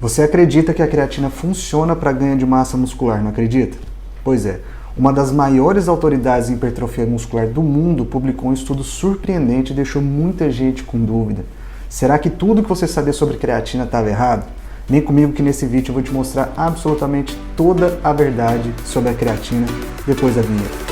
Você acredita que a creatina funciona para ganho de massa muscular, não acredita? Pois é, uma das maiores autoridades em hipertrofia muscular do mundo publicou um estudo surpreendente e deixou muita gente com dúvida. Será que tudo que você sabia sobre creatina estava errado? Vem comigo que nesse vídeo eu vou te mostrar absolutamente toda a verdade sobre a creatina depois da vinheta.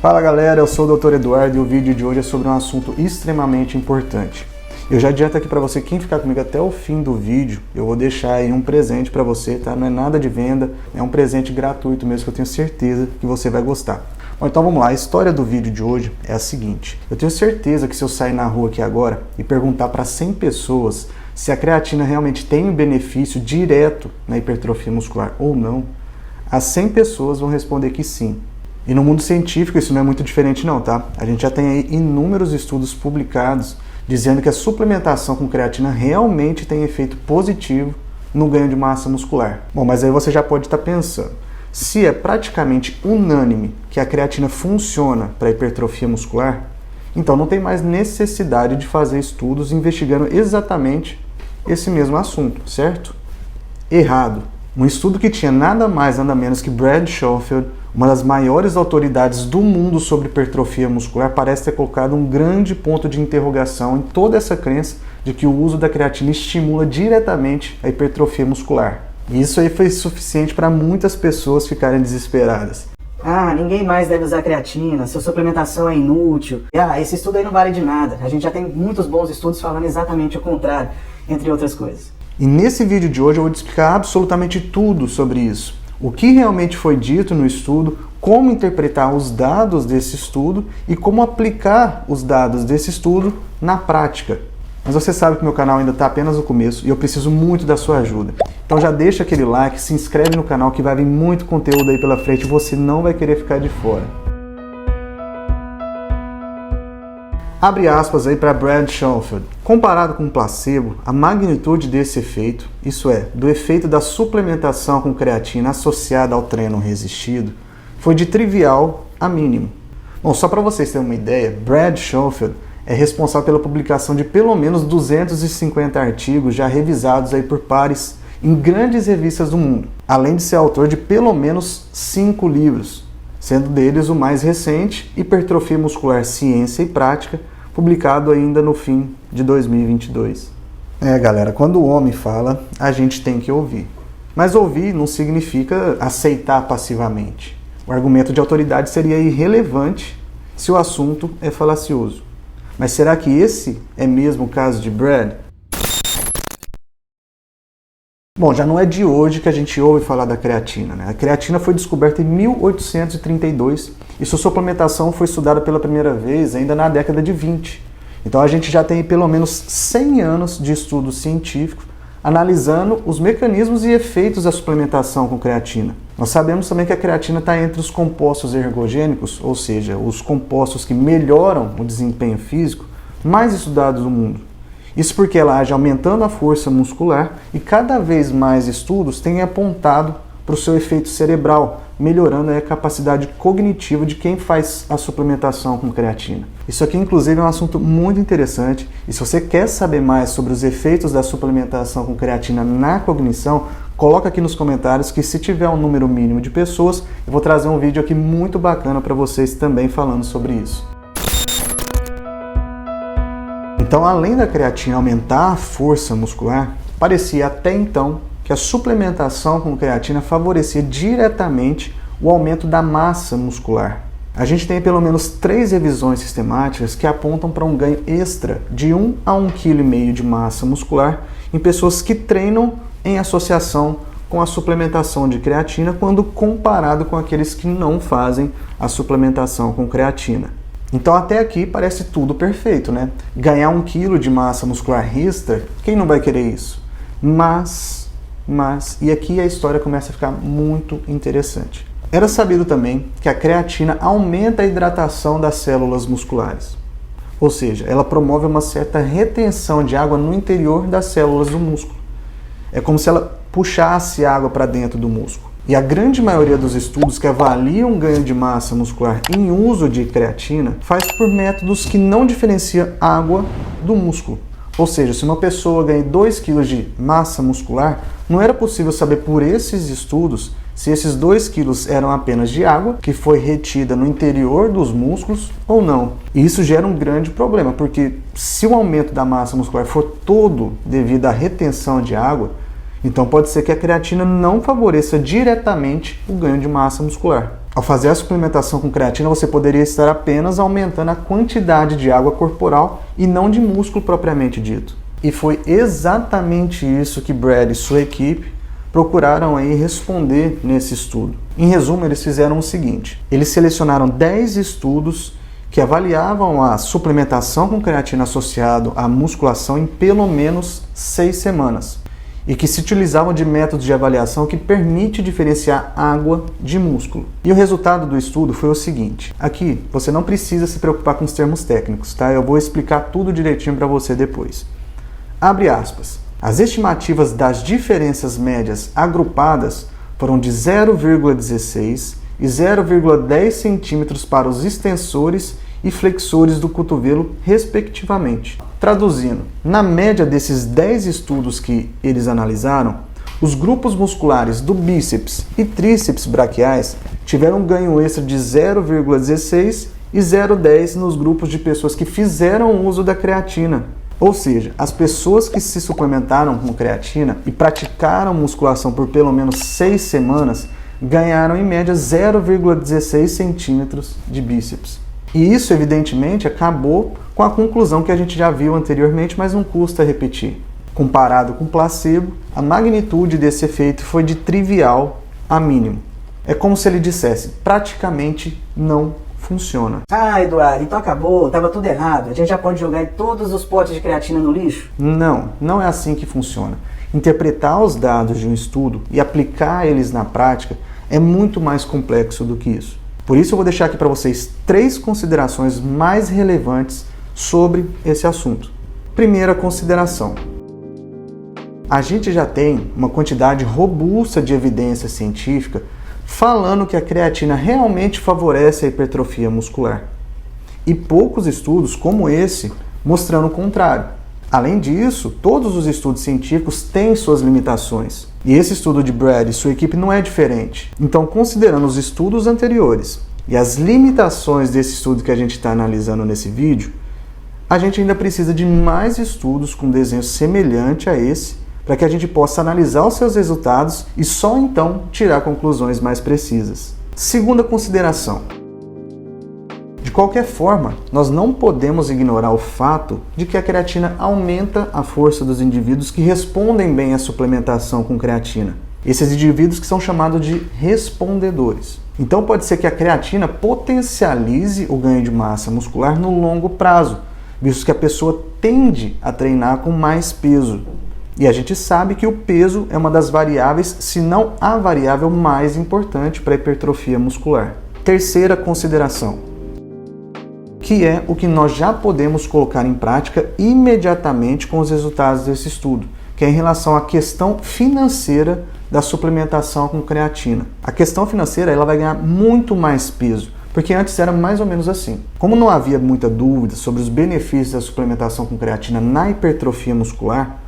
Fala galera, eu sou o Dr. Eduardo e o vídeo de hoje é sobre um assunto extremamente importante. Eu já adianto aqui para você, quem ficar comigo até o fim do vídeo, eu vou deixar aí um presente para você, tá? Não é nada de venda, é um presente gratuito mesmo que eu tenho certeza que você vai gostar. Bom, então vamos lá, a história do vídeo de hoje é a seguinte. Eu tenho certeza que se eu sair na rua aqui agora e perguntar para 100 pessoas se a creatina realmente tem um benefício direto na hipertrofia muscular ou não, as 100 pessoas vão responder que sim. E no mundo científico isso não é muito diferente não, tá? A gente já tem aí inúmeros estudos publicados dizendo que a suplementação com creatina realmente tem efeito positivo no ganho de massa muscular. Bom, mas aí você já pode estar pensando, se é praticamente unânime que a creatina funciona para hipertrofia muscular, então não tem mais necessidade de fazer estudos investigando exatamente esse mesmo assunto, certo? Errado. Um estudo que tinha nada mais nada menos que Brad Schofield, uma das maiores autoridades do mundo sobre hipertrofia muscular, parece ter colocado um grande ponto de interrogação em toda essa crença de que o uso da creatina estimula diretamente a hipertrofia muscular. E isso aí foi suficiente para muitas pessoas ficarem desesperadas. Ah, ninguém mais deve usar creatina, sua suplementação é inútil. Esse estudo aí não vale de nada. A gente já tem muitos bons estudos falando exatamente o contrário, entre outras coisas. E nesse vídeo de hoje eu vou te explicar absolutamente tudo sobre isso. O que realmente foi dito no estudo, como interpretar os dados desse estudo e como aplicar os dados desse estudo na prática. Mas você sabe que meu canal ainda está apenas no começo e eu preciso muito da sua ajuda. Então já deixa aquele like, se inscreve no canal que vai vir muito conteúdo aí pela frente e você não vai querer ficar de fora. Abre aspas aí para Brad Schofield. Comparado com o placebo, a magnitude desse efeito, isso é, do efeito da suplementação com creatina associada ao treino resistido, foi de trivial a mínimo. Bom, só para vocês terem uma ideia, Brad Schofield é responsável pela publicação de pelo menos 250 artigos já revisados aí por pares em grandes revistas do mundo, além de ser autor de pelo menos 5 livros, sendo deles o mais recente, Hipertrofia Muscular Ciência e Prática, publicado ainda no fim de 2022. Galera, quando o homem fala, a gente tem que ouvir. Mas ouvir não significa aceitar passivamente. O argumento de autoridade seria irrelevante se o assunto é falacioso. Mas será que esse é mesmo o caso de Brad? Bom, já não é de hoje que a gente ouve falar da creatina, né? A creatina foi descoberta em 1832 e sua suplementação foi estudada pela primeira vez ainda na década de 20. Então a gente já tem pelo menos 100 anos de estudo científico analisando os mecanismos e efeitos da suplementação com creatina. Nós sabemos também que a creatina está entre os compostos ergogênicos, ou seja, os compostos que melhoram o desempenho físico, mais estudados do mundo. Isso porque ela age aumentando a força muscular e cada vez mais estudos têm apontado para o seu efeito cerebral, melhorando a capacidade cognitiva de quem faz a suplementação com creatina. Isso aqui, inclusive, é um assunto muito interessante e se você quer saber mais sobre os efeitos da suplementação com creatina na cognição, coloca aqui nos comentários que se tiver um número mínimo de pessoas, eu vou trazer um vídeo aqui muito bacana para vocês também falando sobre isso. Então, além da creatina aumentar a força muscular, parecia até então que a suplementação com creatina favorecia diretamente o aumento da massa muscular. A gente tem pelo menos 3 revisões sistemáticas que apontam para um ganho extra de 1 a 1,5 kg de massa muscular em pessoas que treinam em associação com a suplementação de creatina quando comparado com aqueles que não fazem a suplementação com creatina. Então até aqui parece tudo perfeito, né? Ganhar 1 kg de massa muscular extra, quem não vai querer isso? Mas, e aqui a história começa a ficar muito interessante. Era sabido também que a creatina aumenta a hidratação das células musculares. Ou seja, ela promove uma certa retenção de água no interior das células do músculo. É como se ela puxasse água para dentro do músculo. E a grande maioria dos estudos que avaliam ganho de massa muscular em uso de creatina faz por métodos que não diferenciam água do músculo. Ou seja, se uma pessoa ganha 2 kg de massa muscular, não era possível saber por esses estudos se esses 2 kg eram apenas de água, que foi retida no interior dos músculos, ou não. E isso gera um grande problema, porque se o aumento da massa muscular for todo devido à retenção de água, então pode ser que a creatina não favoreça diretamente o ganho de massa muscular. Ao fazer a suplementação com creatina, você poderia estar apenas aumentando a quantidade de água corporal e não de músculo propriamente dito. E foi exatamente isso que Brad e sua equipe procuraram aí responder nesse estudo. Em resumo, eles fizeram o seguinte: eles selecionaram 10 estudos que avaliavam a suplementação com creatina associado à musculação em pelo menos 6 semanas e que se utilizavam de métodos de avaliação que permite diferenciar água de músculo. E o resultado do estudo foi o seguinte: aqui você não precisa se preocupar com os termos técnicos, tá? Eu vou explicar tudo direitinho para você depois. Abre aspas. As estimativas das diferenças médias agrupadas foram de 0,16 e 0,10 centímetros para os extensores e flexores do cotovelo, respectivamente. Traduzindo, na média desses 10 estudos que eles analisaram, os grupos musculares do bíceps e tríceps braquiais tiveram um ganho extra de 0,16 e 0,10 nos grupos de pessoas que fizeram uso da creatina. Ou seja, as pessoas que se suplementaram com creatina e praticaram musculação por pelo menos 6 semanas ganharam em média 0,16 centímetros de bíceps. E isso, evidentemente, acabou com a conclusão que a gente já viu anteriormente, mas não custa repetir. Comparado com o placebo, a magnitude desse efeito foi de trivial a mínimo. É como se ele dissesse, praticamente não funciona. Ah, Eduardo, então acabou, estava tudo errado. A gente já pode jogar todos os potes de creatina no lixo? Não é assim que funciona. Interpretar os dados de um estudo e aplicar eles na prática é muito mais complexo do que isso. Por isso eu vou deixar aqui para vocês 3 considerações mais relevantes sobre esse assunto. Primeira consideração. A gente já tem uma quantidade robusta de evidência científica falando que a creatina realmente favorece a hipertrofia muscular. E poucos estudos como esse mostrando o contrário. Além disso, todos os estudos científicos têm suas limitações. E esse estudo de Brad e sua equipe não é diferente. Então, considerando os estudos anteriores e as limitações desse estudo que a gente está analisando nesse vídeo, a gente ainda precisa de mais estudos com desenho semelhante a esse, para que a gente possa analisar os seus resultados e só então tirar conclusões mais precisas. Segunda consideração. De qualquer forma, nós não podemos ignorar o fato de que a creatina aumenta a força dos indivíduos que respondem bem à suplementação com creatina. Esses indivíduos que são chamados de respondedores. Então pode ser que a creatina potencialize o ganho de massa muscular no longo prazo, visto que a pessoa tende a treinar com mais peso. E a gente sabe que o peso é uma das variáveis, se não a variável mais importante para a hipertrofia muscular. Terceira consideração, que é o que nós já podemos colocar em prática imediatamente com os resultados desse estudo, que é em relação à questão financeira da suplementação com creatina. A questão financeira ela vai ganhar muito mais peso, porque antes era mais ou menos assim. Como não havia muita dúvida sobre os benefícios da suplementação com creatina na hipertrofia muscular,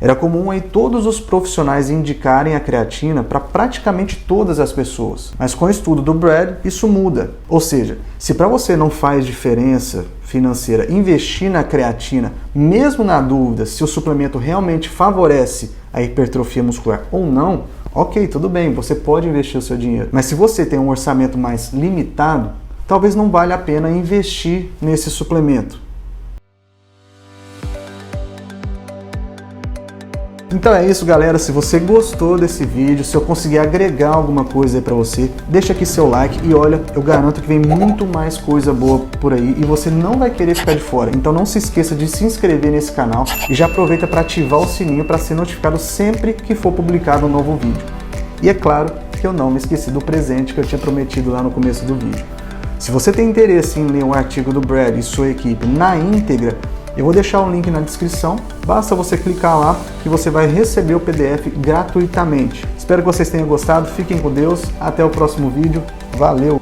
era comum aí todos os profissionais indicarem a creatina para praticamente todas as pessoas. Mas com o estudo do Brad, isso muda. Ou seja, se para você não faz diferença financeira investir na creatina, mesmo na dúvida se o suplemento realmente favorece a hipertrofia muscular ou não, ok, tudo bem, você pode investir o seu dinheiro. Mas se você tem um orçamento mais limitado, talvez não valha a pena investir nesse suplemento. Então é isso, galera. Se você gostou desse vídeo, se eu conseguir agregar alguma coisa aí pra você, deixa aqui seu like e olha, eu garanto que vem muito mais coisa boa por aí e você não vai querer ficar de fora. Então não se esqueça de se inscrever nesse canal e já aproveita para ativar o sininho para ser notificado sempre que for publicado um novo vídeo. E é claro que eu não me esqueci do presente que eu tinha prometido lá no começo do vídeo. Se você tem interesse em ler o artigo do Brad e sua equipe na íntegra, eu vou deixar o link na descrição, basta você clicar lá que você vai receber o PDF gratuitamente. Espero que vocês tenham gostado, fiquem com Deus, até o próximo vídeo, valeu!